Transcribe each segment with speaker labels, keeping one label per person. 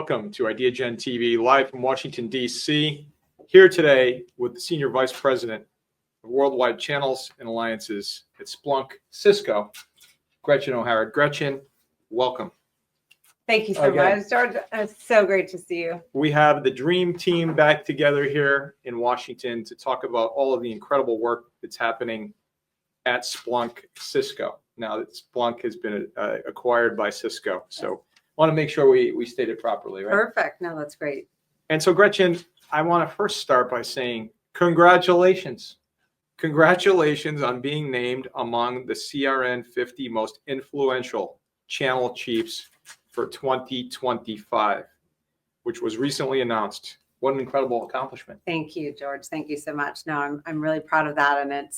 Speaker 1: welcome to Ideagen TV, live from Washington, D.C. Here today with the Senior Vice President of Worldwide Channels and Alliances at Splunk Cisco, Gretchen O'Hara. Gretchen, welcome.
Speaker 2: Thank you so much, George. It's so great to see you.
Speaker 1: We have the dream team back together here in Washington to talk about all of the incredible work that's happening at Splunk Cisco. Now that Splunk has been acquired by Cisco, so I want to make sure we state it properly, right?
Speaker 2: Perfect. No, that's great.
Speaker 1: And so, Gretchen, I want to first start by saying congratulations. Congratulations on being named among the CRN 50 most influential channel chiefs for 2025, which was recently announced. What an incredible accomplishment.
Speaker 2: Thank you, George. Thank you so much. No, I'm really proud of that. And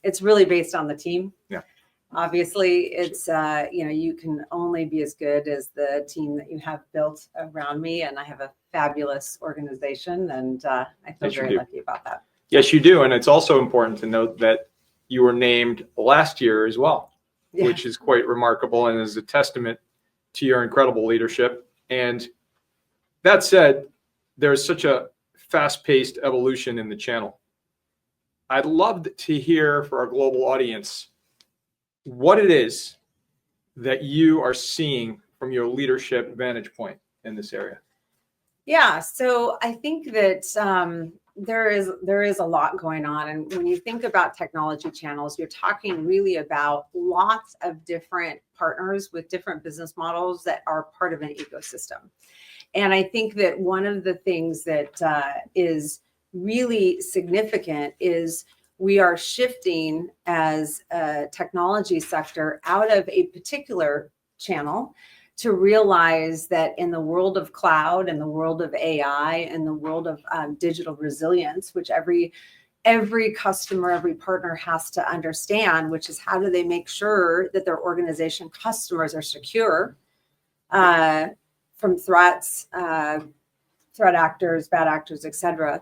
Speaker 2: it's really based on the team.
Speaker 1: Yeah.
Speaker 2: Obviously, it's, you can only be as good as the team that you have built around me. And I have a fabulous organization, and I feel very lucky about that.
Speaker 1: Yes, you do. And it's also important to note that you were named last year as well, which is quite remarkable and is a testament to your incredible leadership. And that said, there's such a fast-paced evolution in the channel. I'd love to hear for our global audience what it is that you are seeing from your leadership vantage point in this area.
Speaker 2: Yeah, so I think that there is a lot going on. And when you think about technology channels, you're talking really about lots of different partners with different business models that are part of an ecosystem. And I think that one of the things that is really significant is we are shifting as a technology sector out of a particular channel to realize that in the world of cloud and the world of AI and the world of digital resilience, which every customer, every partner has to understand, which is how do they make sure that their organization customers are secure from threats, threat actors, bad actors, et cetera.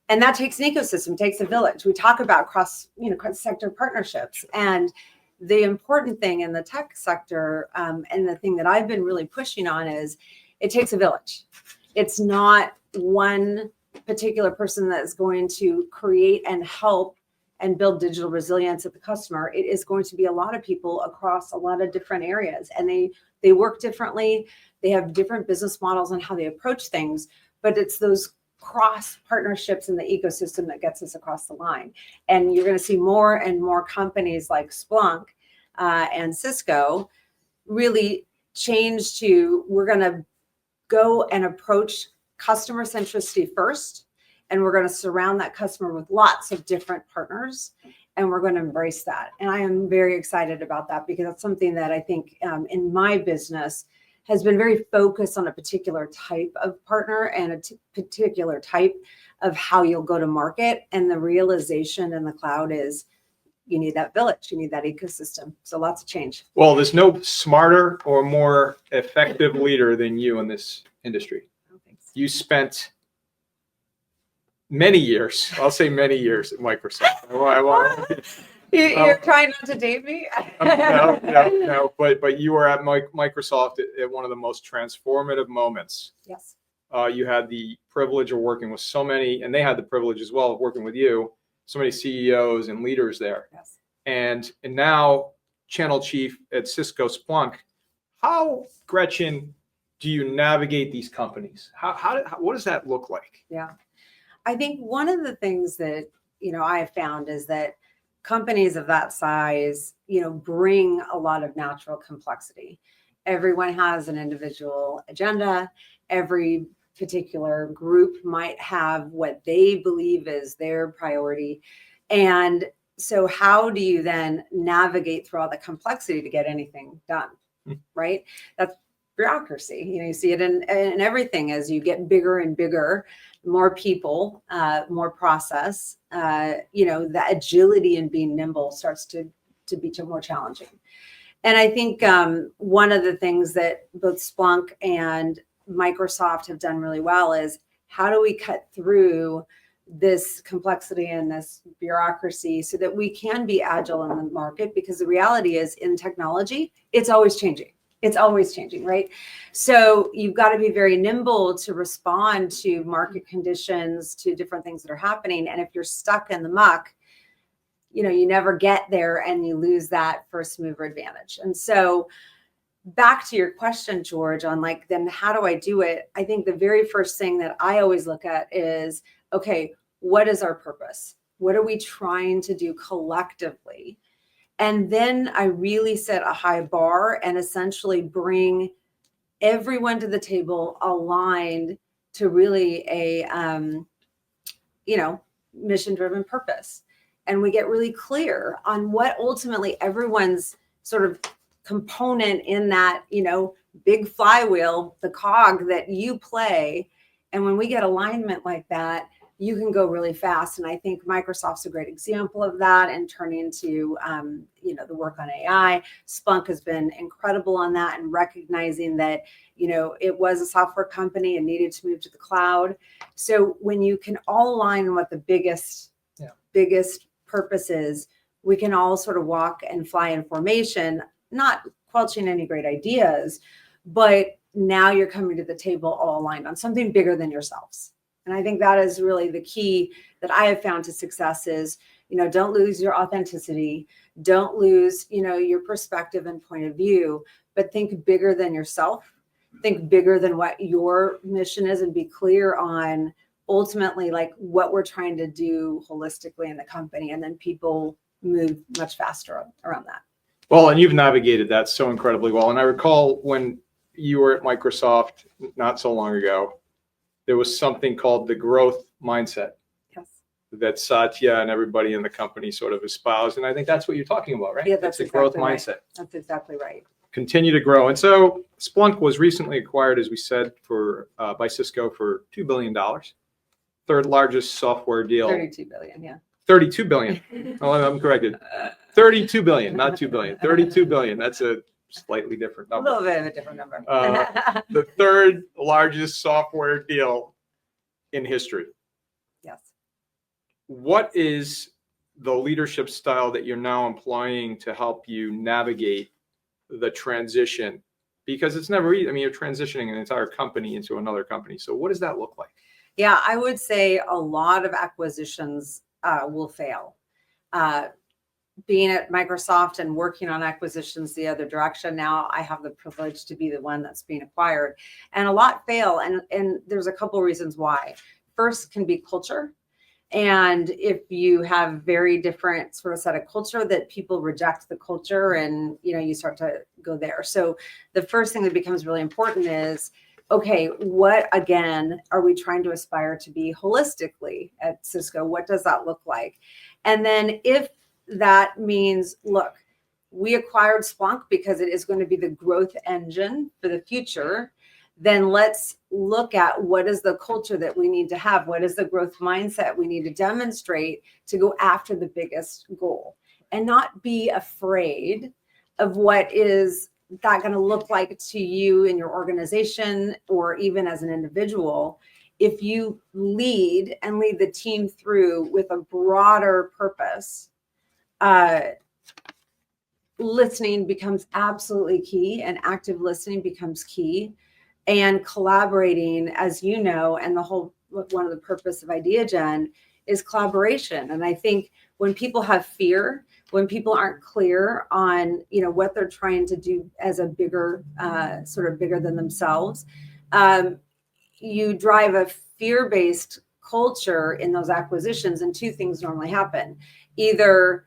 Speaker 2: And that takes an ecosystem, takes a village. We talk about cross sector partnerships. And the important thing in the tech sector, and the thing that I've been really pushing on, is it takes a village. It's not one particular person that is going to create and help and build digital resilience at the customer. It is going to be a lot of people across a lot of different areas, and they work differently. They have different business models on how they approach things, but it's those cross partnerships in the ecosystem that gets us across the line. And you're going to see more and more companies like Splunk and Cisco really change to, we're going to go and approach customer centricity first, and we're going to surround that customer with lots of different partners, and we're going to embrace that. And I am very excited about that, because that's something that I think in my business has been very focused on a particular type of partner and a particular type of how you'll go to market. And the realization in the cloud is you need that village, you need that ecosystem. So lots of change.
Speaker 1: Well, there's no smarter or more effective leader than you in this industry.
Speaker 2: Oh, thanks.
Speaker 1: You spent many years, I'll say many years at Microsoft.
Speaker 2: You're trying not to date me?
Speaker 1: No, but you were at Microsoft at one of the most transformative moments.
Speaker 2: Yes.
Speaker 1: You had the privilege of working with so many, and they had the privilege as well of working with you, so many CEOs and leaders there.
Speaker 2: Yes.
Speaker 1: And now channel chief at Cisco Splunk. How, Gretchen, do you navigate these companies? What does that look like?
Speaker 2: Yeah. I think one of the things that, I have found is that companies of that size, bring a lot of natural complexity. Everyone has an individual agenda. Every particular group might have what they believe is their priority. And so how do you then navigate through all the complexity to get anything done, right? That's bureaucracy. You see it in everything as you get bigger and bigger, more people, more process, the agility and being nimble starts to be more challenging. And I think one of the things that both Splunk and Microsoft have done really well is how do we cut through this complexity and this bureaucracy so that we can be agile in the market? Because the reality is in technology, it's always changing. It's always changing, right? So you've got to be very nimble to respond to market conditions, to different things that are happening. And if you're stuck in the muck, you never get there and you lose that first mover advantage. And so back to your question, George, on like, then how do I do it? I think the very first thing that I always look at is, okay, what is our purpose? What are we trying to do collectively? And then I really set a high bar and essentially bring everyone to the table aligned to really a, mission-driven purpose. And we get really clear on what ultimately everyone's sort of component in that, big flywheel, the cog that you play. And when we get alignment like that, you can go really fast. And I think Microsoft's a great example of that, and turning to, the work on AI. Splunk has been incredible on that, and recognizing that, it was a software company and needed to move to the cloud. So when you can all align on what the biggest purpose is, we can all sort of walk and fly in formation, not squelching any great ideas, but now you're coming to the table all aligned on something bigger than yourselves. And I think that is really the key that I have found to success is, don't lose your authenticity. Don't lose, your perspective and point of view, but think bigger than yourself. Think bigger than what your mission is, and be clear on ultimately like what we're trying to do holistically in the company. And then people move much faster around that.
Speaker 1: Well, and you've navigated that so incredibly well. And I recall when you were at Microsoft not so long ago, there was something called the growth mindset.
Speaker 2: Yes.
Speaker 1: That Satya and everybody in the company sort of espoused. And I think that's what you're talking about, right?
Speaker 2: Yeah, that's
Speaker 1: a growth
Speaker 2: exactly
Speaker 1: mindset.
Speaker 2: Right. That's exactly right.
Speaker 1: Continue to grow. And so Splunk was recently acquired, as we said, by Cisco for $2 billion. Third largest software deal.
Speaker 2: 32 billion, yeah.
Speaker 1: 32 billion. Oh, I'm corrected. 32 billion, not 2 billion. 32 billion. That's a slightly different number.
Speaker 2: A little bit of a different number.
Speaker 1: The third largest software deal in history.
Speaker 2: Yes.
Speaker 1: What is the leadership style that you're now employing to help you navigate the transition? Because it's never easy. I mean, you're transitioning an entire company into another company. So what does that look like?
Speaker 2: Yeah, I would say a lot of acquisitions will fail. Being at Microsoft and working on acquisitions the other direction, now I have the privilege to be the one that's being acquired, and a lot fail. And there's a couple reasons why. First can be culture. And if you have very different sort of set of culture, that people reject the culture, and you start to go there. So the first thing that becomes really important is, okay, what again are we trying to aspire to be holistically at Cisco? What does that look like? And then if that means, look, we acquired Splunk because it is going to be the growth engine for the future, then let's look at what is the culture that we need to have. What is the growth mindset we need to demonstrate to go after the biggest goal, and not be afraid of what is that going to look like to you in your organization or even as an individual. If you lead the team through with a broader purpose, listening becomes absolutely key, and active listening becomes key, and collaborating, as you know, and one of the purpose of Ideagen is collaboration. And I think when people have fear, when people aren't clear on, what they're trying to do as a bigger, sort of bigger than themselves, you drive a fear-based culture in those acquisitions, and two things normally happen. Either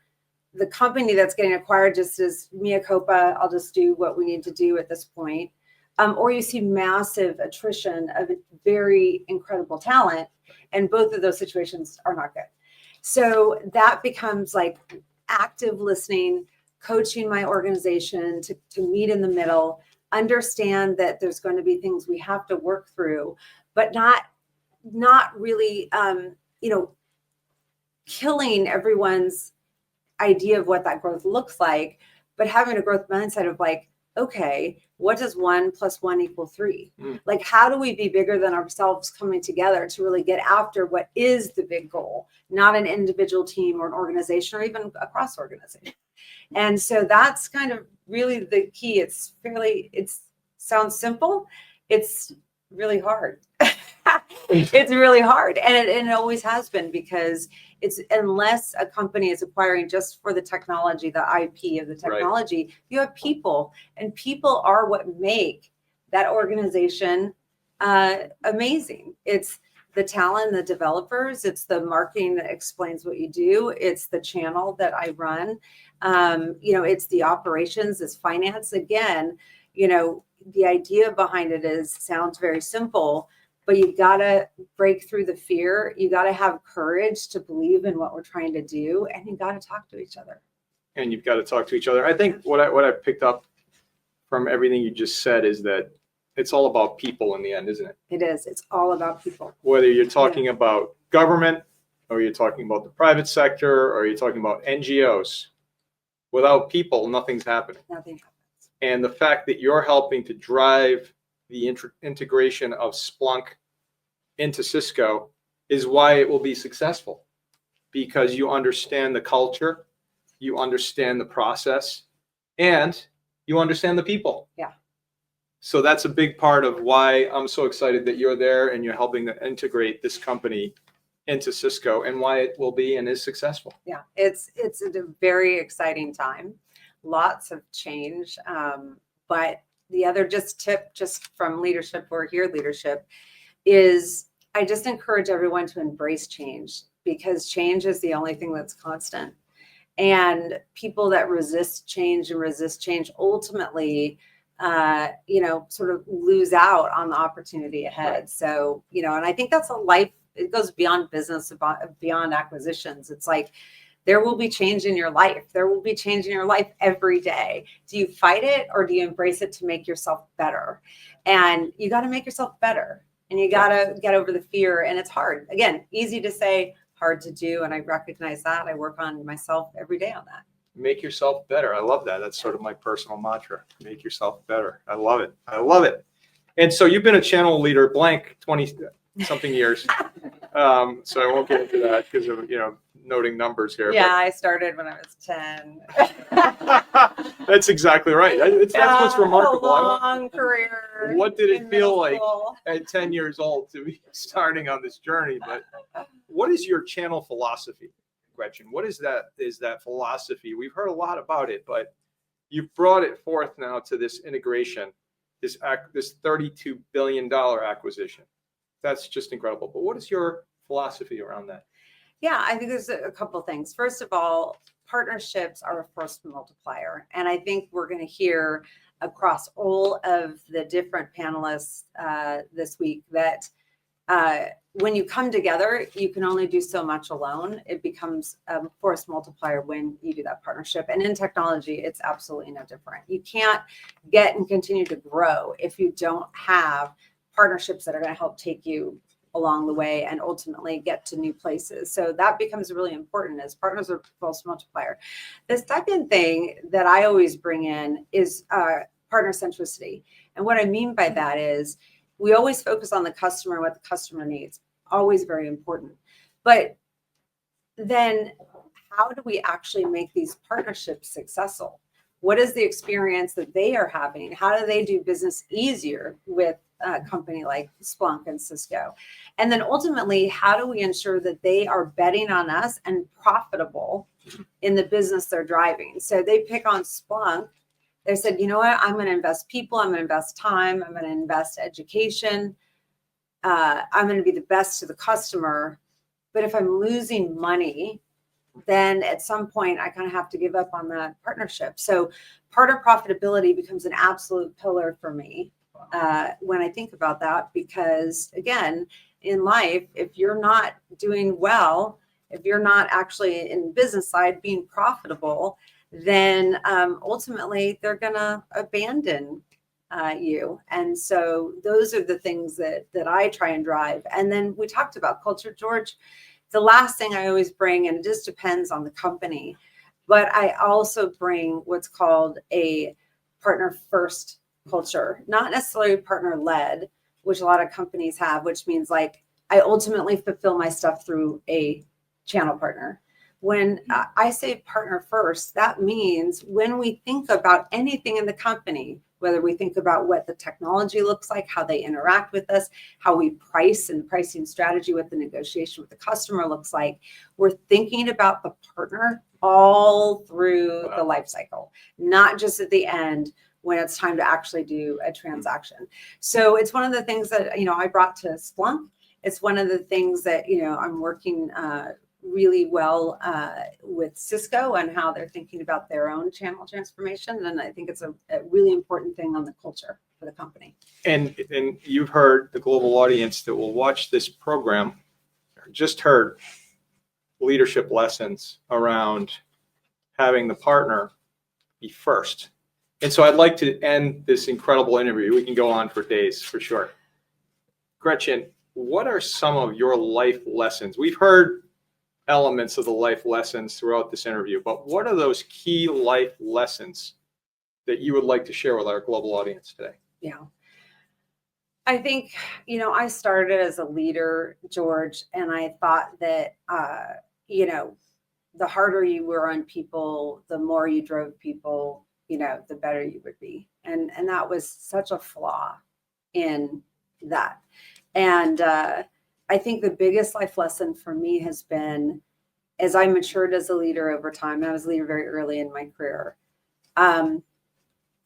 Speaker 2: the company that's getting acquired just is mea culpa, I'll just do what we need to do at this point. Or you see massive attrition of very incredible talent, and both of those situations are not good. So that becomes like active listening, coaching my organization to meet in the middle, understand that there's going to be things we have to work through, but not really, killing everyone's idea of what that growth looks like, but having a growth mindset of like, okay, what does 1 + 1 = 3? Like, how do we be bigger than ourselves coming together to really get after what is the big goal, not an individual team or an organization or even across organization? And so that's kind of really the key. It sounds simple. It's really hard. It's really hard. And it always has been, because it's, unless a company is acquiring just for the technology, the IP of the technology, you have people, and people are what make that organization amazing. It's the talent, the developers, it's the marketing that explains what you do, it's the channel that I run, it's the operations, it's finance. Again, the idea behind it sounds very simple, but you've got to break through the fear. You got to have courage to believe in what we're trying to do, and you got to talk to each other.
Speaker 1: And you've got to talk to each other. I think what I picked up from everything you just said is that it's all about people in the end, isn't it?
Speaker 2: It is. It's all about people.
Speaker 1: Whether you're talking about government, or you're talking about the private sector, or you're talking about NGOs, without people, nothing's happening.
Speaker 2: Nothing happens.
Speaker 1: And the fact that you're helping to drive the integration of Splunk into Cisco is why it will be successful, because you understand the culture, you understand the process, and you understand the people.
Speaker 2: Yeah.
Speaker 1: So that's a big part of why I'm so excited that you're there and you're helping to integrate this company into Cisco, and why it will be and is successful.
Speaker 2: Yeah, it's a very exciting time. Lots of change, but the other tip from leadership, or here leadership, is I just encourage everyone to embrace change, because change is the only thing that's constant. And people that resist change ultimately, sort of lose out on the opportunity ahead.
Speaker 1: Right.
Speaker 2: So, and I think that's a life, it goes beyond business, beyond acquisitions. It's like, there will be change in your life. There will be change in your life every day. Do you fight it, or do you embrace it to make yourself better? And you got to make yourself better, and you got to get over the fear. And it's hard. Again, easy to say, hard to do. And I recognize that. I work on myself every day on that.
Speaker 1: Make yourself better. I love that. That's sort of my personal mantra. Make yourself better. I love it. I love it. And so you've been a channel leader, blank, 20 something years. So I won't get into that because of, noting numbers here.
Speaker 2: Yeah, I started when I was 10.
Speaker 1: That's exactly right. That's what's remarkable.
Speaker 2: A long career.
Speaker 1: What did it feel like at 10 years old to be starting on this journey? But what is your channel philosophy, Gretchen? What is that philosophy? We've heard a lot about it, but you've brought it forth now to this integration, this $32 billion acquisition. That's just incredible. But what is your philosophy around that?
Speaker 2: Yeah, I think there's a couple things. First of all, partnerships are a force multiplier. And I think we're going to hear across all of the different panelists this week that when you come together, you can only do so much alone. It becomes a force multiplier when you do that partnership. And in technology, it's absolutely no different. You can't get and continue to grow if you don't have partnerships that are going to help take you along the way and ultimately get to new places. So that becomes really important, as partners are force multiplier. The second thing that I always bring in is partner centricity. And what I mean by that is we always focus on the customer and what the customer needs. Always very important. But then how do we actually make these partnerships successful? What is the experience that they are having? How do they do business easier with a company like Splunk and Cisco? And then ultimately, how do we ensure that they are betting on us and profitable in the business they're driving? So they pick on Splunk. They said, you know what, I'm going to invest people, I'm going to invest time, I'm going to invest education. I'm going to be the best to the customer. But if I'm losing money, then at some point I kind of have to give up on that partnership. So partner profitability becomes an absolute pillar for me when I think about that, because again, in life, if you're not doing well, if you're not actually in the business side being profitable, then ultimately they're going to abandon you. And so those are the things that I try and drive. And then we talked about culture, George. The last thing I always bring, and it just depends on the company, but I also bring what's called a partner first culture, not necessarily partner led, which a lot of companies have, which means like I ultimately fulfill my stuff through a channel partner. when I say partner first, that means when we think about anything in the company, whether we think about what the technology looks like, how they interact with us, how we price and pricing strategy, what the negotiation with the customer looks like, we're thinking about the partner all through the life cycle, not just at the end when it's time to actually do a transaction. So it's one of the things that, I brought to Splunk. It's one of the things that, I'm working really well with Cisco and how they're thinking about their own channel transformation. And I think it's a really important thing on the culture for the company.
Speaker 1: And you've heard, the global audience that will watch this program just heard leadership lessons around having the partner be first. And so I'd like to end this incredible interview. We can go on for days for sure. Gretchen, what are some of your life lessons? We've heard elements of the life lessons throughout this interview, but what are those key life lessons that you would like to share with our global audience today?
Speaker 2: Yeah. I think, I started as a leader, George, and I thought that, the harder you were on people, the more you drove people, the better you would be. And that was such a flaw in that. And I think the biggest life lesson for me has been, as I matured as a leader over time, and I was a leader very early in my career.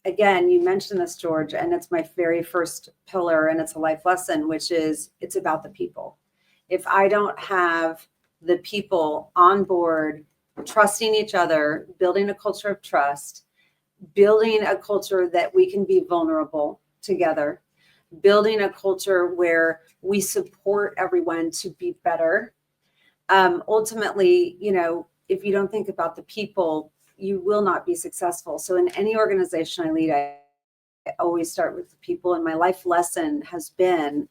Speaker 2: Again, you mentioned this, George, and it's my very first pillar, and it's a life lesson, which is it's about the people. If I don't have the people on board, trusting each other, building a culture of trust, building a culture that we can be vulnerable together, building a culture where we support everyone to be better. Ultimately, if you don't think about the people, you will not be successful. So in any organization I lead, I always start with the people. And my life lesson has been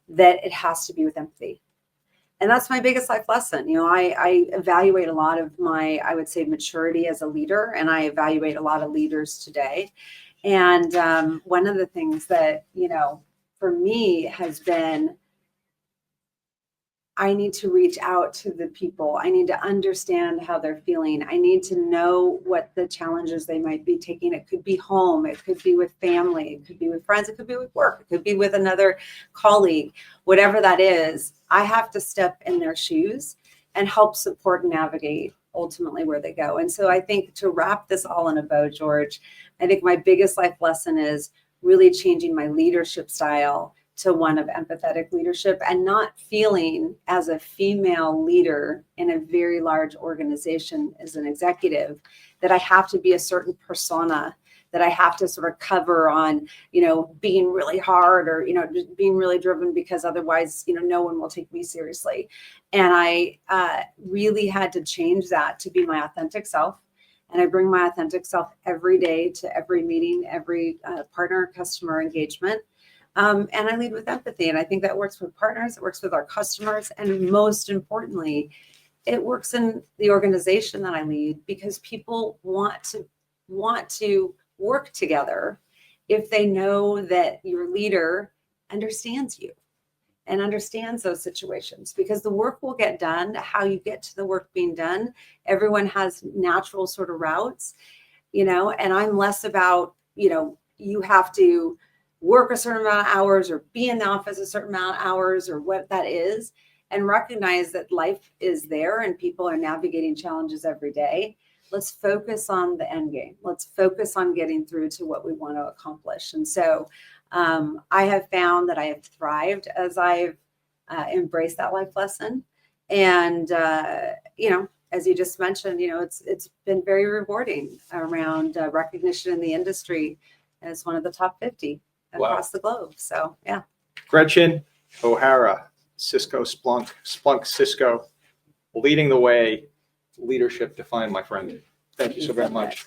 Speaker 2: that it has to be with empathy. And that's my biggest life lesson. I evaluate a lot of my, I would say, maturity as a leader, and I evaluate a lot of leaders today. And one of the things that, for me has been, I need to reach out to the people. I need to understand how they're feeling. I need to know what the challenges they might be taking. It could be home. It could be with family. It could be with friends. It could be with work. It could be with another colleague. Whatever that is, I have to step in their shoes and help support and navigate ultimately where they go. And so I think, to wrap this all in a bow, George, I think my biggest life lesson is really changing my leadership style to one of empathetic leadership, and not feeling as a female leader in a very large organization as an executive that I have to be a certain persona, that I have to sort of cover on, being really hard, or, just being really driven, because otherwise, no one will take me seriously. And I really had to change that to be my authentic self. And I bring my authentic self every day to every meeting, every partner, customer engagement. And I lead with empathy. And I think that works with partners, it works with our customers, and most importantly, it works in the organization that I lead, because people want to work together if they know that your leader understands you and understands those situations, because the work will get done. How you get to the work being done, everyone has natural sort of routes, and I'm less about, you have to work a certain amount of hours or be in the office a certain amount of hours, or what that is, and recognize that life is there and people are navigating challenges every day. Let's focus on the end game. Let's focus on getting through to what we want to accomplish. And so I have found that I have thrived as I've embraced that life lesson. And, as you just mentioned, it's been very rewarding around recognition in the industry as one of the top 50 across the globe. So, yeah.
Speaker 1: Gretchen O'Hara, Splunk Cisco, leading the way, leadership defined, my friend. Thank you so very much.